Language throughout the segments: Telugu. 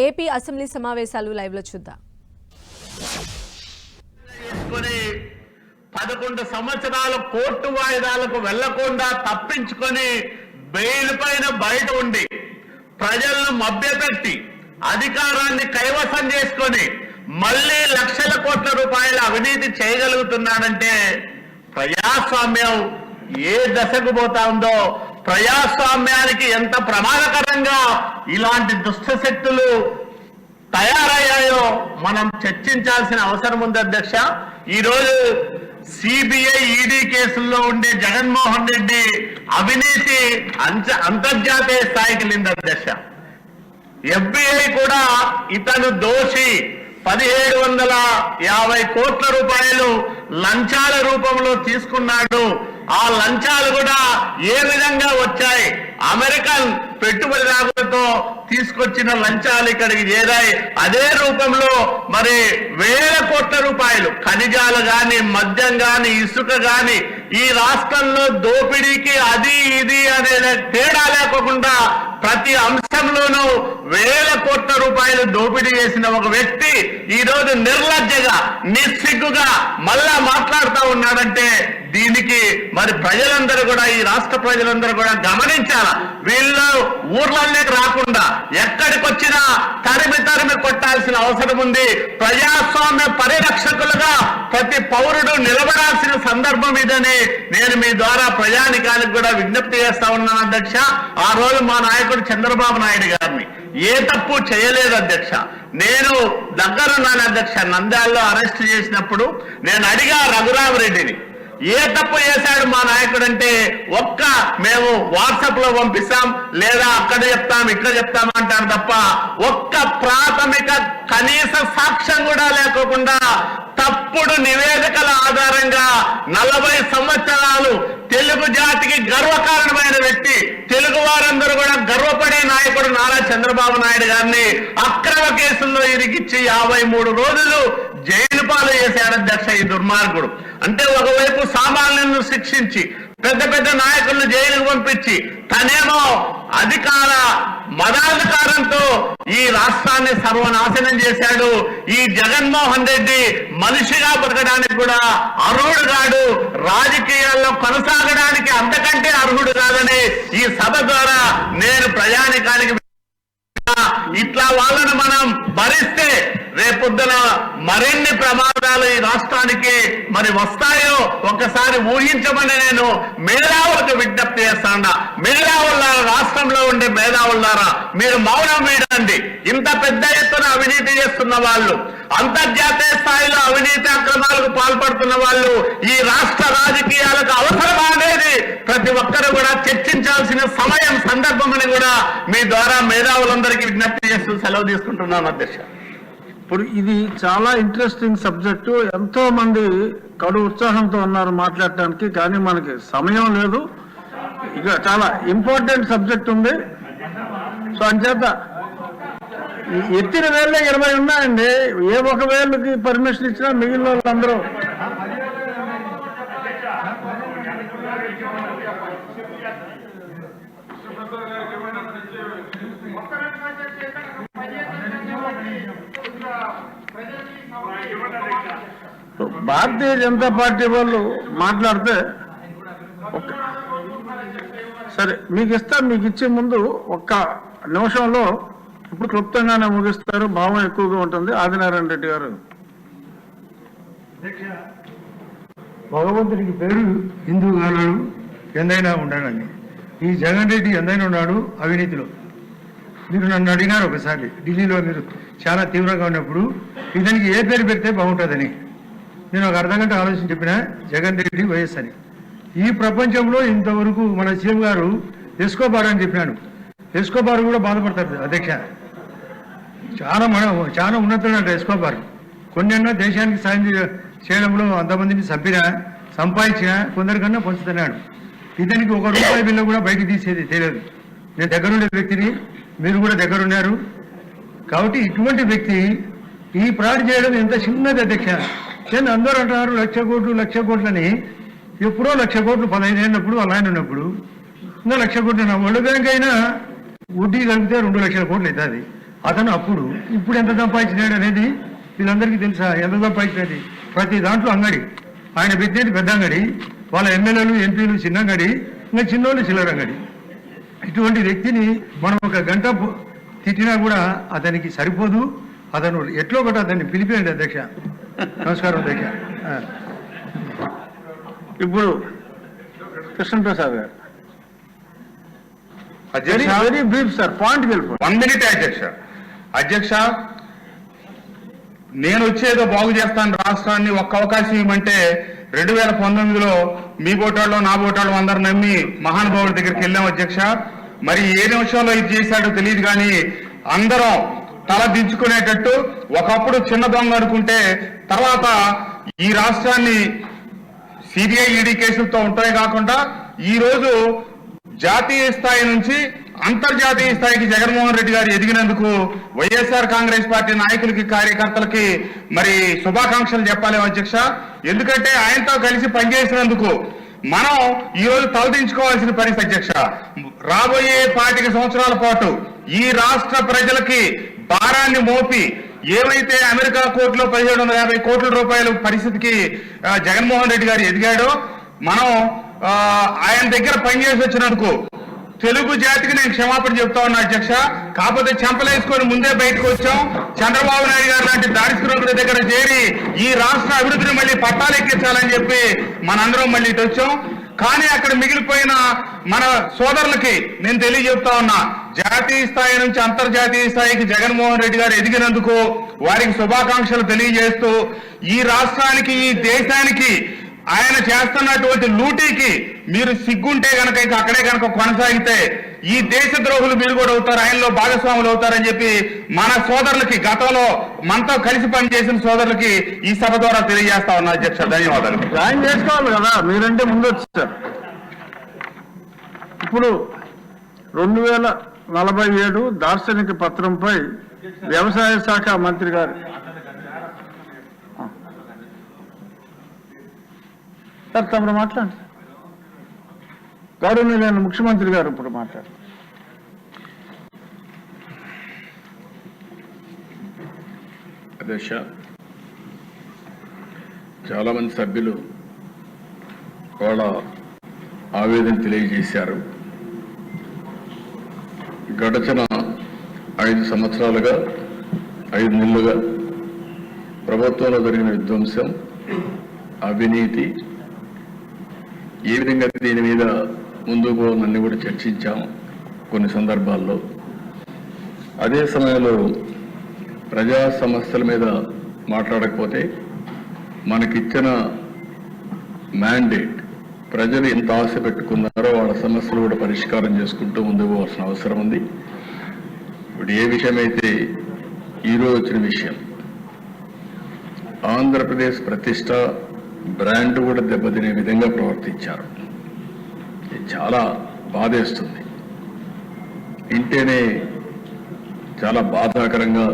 ఏపీ అసెంబ్లీ సమావేశాలు లైవ్ లో చూద్దాం. 11 సంవత్సరాలు కోర్టు వాయిదాలకు వెళ్లకుండా తప్పించుకొని బెయిల్ పైన బయట ఉండి ప్రజలను మభ్యపెట్టి అధికారాన్ని కైవసం చేసుకొని మళ్ళీ లక్షల కోట్ల రూపాయల అవినీతి చేయగలుగుతున్నాడంటే ప్రజాస్వామ్యం ఏ దశకు పోతా ఉందో, ప్రజాస్వామ్యానికి ఎంత ప్రమాదకరంగా ఇలాంటి దుష్ట శక్తులు తయారయ్యాయో మనం చర్చించాల్సిన అవసరం ఉంది అధ్యక్ష. ఈరోజు సిబిఐ ఈడీ కేసుల్లో ఉండే జగన్మోహన్ రెడ్డి అవినీతి అంతర్జాతీయ స్థాయికి వెళ్ళింది అధ్యక్ష. FBI కూడా ఇతను దోషి 1750 కోట్ల రూపాయలు లంచాల రూపంలో తీసుకున్నాడు. ఆ లంచాలు కూడా ఏ విధంగా వచ్చాయి, అమెరికన్ పెట్టుబడిదారులతో తీసుకొచ్చిన లంచాలు ఇక్కడికి చేరాయి. అదే రూపంలో మరి వేల కోట్ల రూపాయలు ఖనిజాలు గాని, మద్యం గాని, ఇసుక గాని ఈ రాష్ట్రంలో దోపిడీకి అది ఇది అనే తేడా లేకుండా ప్రతి అంశంలోనూ వేల కోట్ల రూపాయలు దోపిడీ చేసిన ఒక వ్యక్తి ఈ రోజు నిర్లజ్జగా నిస్సిగ్గుగా మళ్ళా మాట్లాడుతూ ఉన్నాడంటే దీనికి మరి ప్రజలందరూ కూడా, ఈ రాష్ట్ర ప్రజలందరూ కూడా గమనించాలా. వీళ్ళు ఊర్లలోకి రాకుండా ఎక్కడికి వచ్చినా తరిమి కొట్టాల్సిన అవసరం ఉంది. ప్రజాస్వామ్య పరిరక్షకులుగా ప్రతి పౌరుడు నిలబడాల్సిన సందర్భం ఇదని నేను మీ ద్వారా ప్రజానికానికి కూడా విజ్ఞప్తి చేస్తా ఉన్నాను అధ్యక్ష. ఆ రోజు మా నాయకుడు చంద్రబాబు నాయుడు గారిని ఏ తప్పు చేయలేదు అధ్యక్ష. నేను దగ్గరున్నాను అధ్యక్ష. నంద్యాలలో అరెస్ట్ చేసినప్పుడు నేను అడిగా రఘురామరెడ్డిని, ఏ తప్పు చేశాడు మా నాయకుడు అంటే, మేము వాట్సాప్ లో పంపిస్తాం లేదా అక్కడ చెప్తాం ఇక్కడ చెప్తాం అంటారు తప్ప ఒక్క ప్రాథమిక కనీస సాక్ష్యం కూడా లేకోకుండా తప్పుడు నివేదికల ఆధారంగా 40 సంవత్సరాలు తెలుగు జాతికి గర్వకారణమైన వ్యక్తి, తెలుగు వారందరూ కూడా గర్వపడే నాయకుడు నారా చంద్రబాబు నాయుడు గారిని అక్రమ కేసుల్లో ఇరికిచ్చి 53 రోజులు జైలు పాలు చేశాడు అధ్యక్ష ఈ దుర్మార్గుడు. అంటే ఒకవైపు సామాన్యులను శిక్షించి పెద్ద పెద్ద నాయకులను జైలుకు పంపించి తనేమో అధికార మదాధికారంతో ఈ రాష్ట్రాన్ని సర్వనాశనం చేశాడు. ఈ జగన్మోహన్ రెడ్డి మనిషిగా బతకడానికి కూడా అర్హుడు కాడు, రాజకీయాల్లో కొనసాగడానికి అంతకంటే అర్హుడు కాదని ఈ సభ ద్వారా నేను ప్రజానికానికి, ఇట్లా వాళ్ళను మనం భరిస్తే రేపొద్దున మరిన్ని ప్రమాదాలు ఈ రాష్ట్రానికి మరి వస్తాయో ఒక్కసారి ఊహించమని నేను మేధావులకు విజ్ఞప్తి చేస్తాను. మేధావులారా, రాష్ట్రంలో ఉండే మేధావులారా, మీరు మౌనం వీడండి. ఇంత పెద్ద ఎత్తున అవినీతి చేస్తున్న వాళ్ళు, అంతర్జాతీయ స్థాయిలో అవినీతి అక్రమాలకు పాల్పడుతున్న వాళ్ళు ఈ రాష్ట్ర రాజకీయాలకు అవసరమా అనేది ప్రతి ఒక్కరు కూడా చర్చించాల్సిన సమయం, సందర్భం అని కూడా మీ ద్వారా మేధావులందరికీ విజ్ఞప్తి చేస్తూ సెలవు తీసుకుంటున్నాను అధ్యక్ష. ఇప్పుడు ఇది చాలా ఇంట్రెస్టింగ్ సబ్జెక్టు. ఎంతో మంది కడు ఉత్సాహంతో ఉన్నారు మాట్లాడటానికి, కానీ మనకి సమయం లేదు. ఇక చాలా ఇంపార్టెంట్ సబ్జెక్ట్ ఉంది. సో అంచేత ఎత్తిన వేళ్ళే 20 ఉన్నాయండి. ఏ ఒక వేళ్ళకి పర్మిషన్ ఇచ్చినా మిగిలిన వాళ్ళందరూ భారతీయ జనతా పార్టీ వాళ్ళు మాట్లాడితే సరే మీకు ఇస్తాను. మీకు ఇచ్చే ముందు ఒక్క నిమిషంలో ఇప్పుడు క్లుప్తంగానే ముగిస్తారు, భావం ఎక్కువగా ఉంటుంది. ఆదినారాయణ రెడ్డి గారు. భగవంతుడికి పేరు హిందూ కానాడు ఎందైనా ఉండాలని. ఈ జగన్ రెడ్డి ఎందైనా ఉన్నాడు అవినీతిలో. మీరు నన్ను అడిగినారు ఒకసారి, ఢిల్లీలో మీరు చాలా తీవ్రంగా ఉన్నప్పుడు ఇతనికి ఏ పేరు పెడితే బాగుంటుందని. నేను ఒక అర్ధగంట ఆలోచన చెప్పిన, జగన్ రెడ్డి వైఎస్ అని. ఈ ప్రపంచంలో ఇంతవరకు మన సీఎం గారు ఎస్కోబార్ అని చెప్పినాను. ఎస్కోబార్ కూడా బాధపడతారు అధ్యక్ష. చాలా ఉన్నతుడు అంటే ఎస్కోబార్. కొన్నైనా దేశానికి సాయం చేయడంలో అంతమందిని సంపాదించిన కొందరికన్నా పంచుతున్నాడు. ఇతనికి ₹1 బిల్లు కూడా బయటకు తీసేది తెలియదు. నేను దగ్గరుండే వ్యక్తిని, మీరు కూడా దగ్గరున్నారు. కాబట్టి ఇటువంటి వ్యక్తి ఈ ఫ్రాడ్ చేయడం ఎంత చిన్నది అధ్యక్ష. నేను అందరూ అంటున్నారు 1,00,00,000 కోట్లని. ఎప్పుడో 1,00,00,000 కోట్లు 15 ఏళ్ళప్పుడు అలా ఉన్నప్పుడు ఇంకా 1,00,00,000 కోట్లు. వరల్డ్ బ్యాంక్ అయినా వడ్డీ కలిపితే 2 లక్షల కోట్లు అవుతుంది. అతను అప్పుడు ఇప్పుడు ఎంత సంపాదించినాడు అనేది వీళ్ళందరికీ తెలుసా? ఎంత సంపాదించినది? ప్రతి దాంట్లో అంగడి. ఆయన పెట్టేది పెద్ద అంగడి, వాళ్ళ ఎమ్మెల్యేలు ఎంపీలు చిన్న అంగడి, ఇంకా చిన్నోళ్ళు చిల్లర అంగడి. ఇటువంటి వ్యక్తిని మనం ఒక గంట తిట్టినా కూడా అతనికి సరిపోదు. అతను ఎట్లో ఒకటి అతన్ని పిలిపియండి అధ్యక్ష. నమస్కారం అధ్యక్ష. ఇప్పుడు కృష్ణప్రసాద్ గారు అధ్యక్ష వెరీ బ్రీఫ్ సార్, పాయింట్కి వెళ్ళిపోయి. 1 minute అధ్యక్ష. అధ్యక్ష, నేను వచ్చేదో బాగు చేస్తాను రాష్ట్రాన్ని, ఒక్క అవకాశం ఇవ్వమంటే 2019లో మీ బోటాళ్ళు నా బోటాళ్ళు అందరు నమ్మి మహానుభావుడి దగ్గరికి వెళ్ళాం అధ్యక్ష. మరి ఏ నిమిషంలో ఇది చేశాడో తెలియదు కానీ అందరం తల దించుకునేటట్టు ఒకప్పుడు చిన్న దొంగ అనుకుంటే తర్వాత ఈ రాష్ట్రాన్ని సిబిఐ ఈడీ కేసులతో ఉంటాయి కాకుండా ఈ రోజు జాతీయ స్థాయి నుంచి అంతర్జాతీయ స్థాయికి జగన్మోహన్ రెడ్డి గారు ఎదిగినందుకు వైఎస్ఆర్ కాంగ్రెస్ పార్టీ నాయకులకి కార్యకర్తలకి మరి శుభాకాంక్షలు చెప్పాలి అధ్యక్ష. ఎందుకంటే ఆయనతో కలిసి పనిచేసినందుకు మనం ఈ రోజు తలదించుకోవాల్సిన పరిస్థితి అధ్యక్ష. రాబోయే 25 సంవత్సరాల పాటు ఈ రాష్ట్ర ప్రజలకి భారాన్ని మోపి ఏవైతే అమెరికా కోర్టులో 1750 కోట్ల రూపాయల పరిస్థితికి జగన్మోహన్ రెడ్డి గారు ఎదిగాడో, మనం ఆయన దగ్గర పనిచేసి వచ్చినందుకు తెలుగు జాతికి నేను క్షమాపణ చెప్తా ఉన్నా అధ్యక్ష. కాకపోతే చెంపలేసుకొని ముందే బయటకు వచ్చాం. చంద్రబాబు నాయుడు గారు లాంటి దారిద్ర్యుల దగ్గర చేరి ఈ రాష్ట్ర అభివృద్ధిని మళ్ళీ పట్టాలెక్కించాలని చెప్పి మనందరం మళ్ళీ ఇటు వచ్చాం. కానీ అక్కడ మిగిలిపోయిన మన సోదరులకి నేను తెలియజెప్తా ఉన్నా, జాతీయ స్థాయి నుంచి అంతర్జాతీయ స్థాయికి జగన్మోహన్ రెడ్డి గారు ఎదిగినందుకు వారికి శుభాకాంక్షలు తెలియజేస్తూ, ఈ రాష్ట్రానికి ఈ దేశానికి ఆయన చేస్తున్నటువంటి లూటీకి మీరు సిగ్గుంటే గనక ఇంకా అక్కడే కనుక కొనసాగితే ఈ దేశ ద్రోహులు మీరు కూడా అవుతారు, ఆయనలో భాగస్వాములు అవుతారని చెప్పి మన సోదరులకి, గతంలో మనతో కలిసి పనిచేసిన సోదరులకి ఈ సభ ద్వారా తెలియజేస్తా ఉన్నా అధ్యక్ష. ధన్యవాదాలు. జాయిన్ చేసుకోవాలి కదా, మీరంటే ముందు వచ్చారు. ఇప్పుడు 2047 దార్శనిక పత్రంపై వ్యవసాయ శాఖ మంత్రి గారు సార్ తమరు మాట్లాడండి. గౌరవనీయులైన ముఖ్యమంత్రి గారు ఇప్పుడు మాట్లాడు. అధ్యక్ష, చాలా మంది సభ్యులు వాళ్ళ ఆవేదన తెలియజేశారు. గడచిన 5 సంవత్సరాలుగా 5 నెలలుగా ప్రభుత్వంలో జరిగిన విధ్వంసం, అవినీతి, ఏ విధంగా దీని మీద ముందుకు పోవాలని కూడా చర్చించాం కొన్ని సందర్భాల్లో. అదే సమయంలో ప్రజా సమస్యల మీద మాట్లాడకపోతే మనకిచ్చిన మ్యాండేట్, ప్రజలు ఎంత ఆశ పెట్టుకున్నారో వాళ్ళ సమస్యలు కూడా పరిష్కారం చేసుకుంటూ ముందుకు పోవాల్సిన అవసరం ఉంది. ఇప్పుడు ఏ విషయమైతే ఈరోజు వచ్చిన విషయం, ఆంధ్రప్రదేశ్ ప్రతిష్ట, బ్రాండ్ కూడా దెబ్బతినే విధంగా ప్రవర్తించారు. ఇది చాలా బాధేస్తుంది. ఇంటేనే చాలా బాధాకరంగా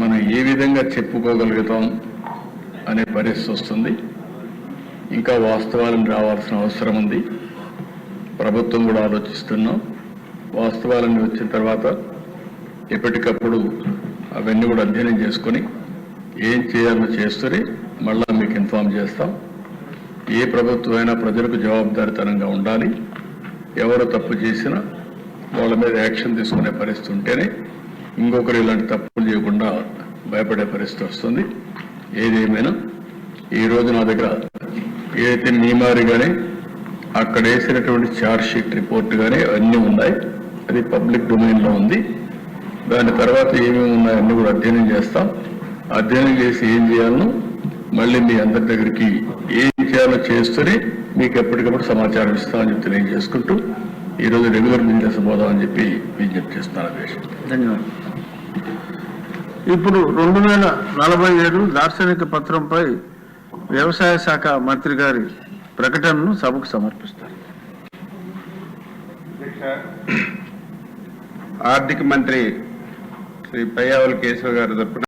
మనం ఏ విధంగా చెప్పుకోగలుగుతాం అనే పరిస్థితి వస్తుంది. ఇంకా వాస్తవాలను రావాల్సిన అవసరం ఉంది. ప్రభుత్వం కూడా ఆలోచిస్తున్నాం. వాస్తవాలన్నీ వచ్చిన తర్వాత ఎప్పటికప్పుడు అవన్నీ కూడా అధ్యయనం చేసుకొని ఏం చేయాలో చేస్తూనే మళ్ళా మీకు ఇన్ఫార్మ్ చేస్తాం. ఏ ప్రభుత్వం అయినా ప్రజలకు జవాబుదారీతనంగా ఉండాలి. ఎవరు తప్పు చేసినా వాళ్ళ మీద యాక్షన్ తీసుకునే పరిస్థితి ఉంటేనే ఇంకొకరు ఇలాంటి తప్పులు చేయకుండా భయపడే పరిస్థితి వస్తుంది. ఏదేమైనా ఈరోజు నా దగ్గర ఏదైతే మీమారి కానీ అక్కడ వేసినటువంటి ఛార్జ్ షీట్ రిపోర్ట్ కానీ అన్నీ ఉన్నాయి. అది పబ్లిక్ డొమైన్లో ఉంది. దాని తర్వాత ఏమేమి ఉన్నాయన్నీ కూడా అధ్యయనం చేస్తాం. అధ్యయనం చేసి ఏం చేయాలనో మళ్ళీ మీ అందరి దగ్గరికి ఏం చేయాలో చేస్తూనే మీకు ఎప్పటికప్పుడు సమాచారం ఇస్తామని చెప్పి తెలియజేసుకుంటూ ఈరోజు రెగ్యులర్ బిజినెస్ పోదామని చెప్పి విజ్ఞప్తి చేస్తున్నాను. ధన్యవాదాలు. ఇప్పుడు 2047 దార్శనిక పత్రంపై వ్యవసాయ శాఖ మంత్రి గారి ప్రకటనను సభకు సమర్పిస్తారు. ఆర్థిక మంత్రి శ్రీ పయ్యావుల కేశవ గారి తరపున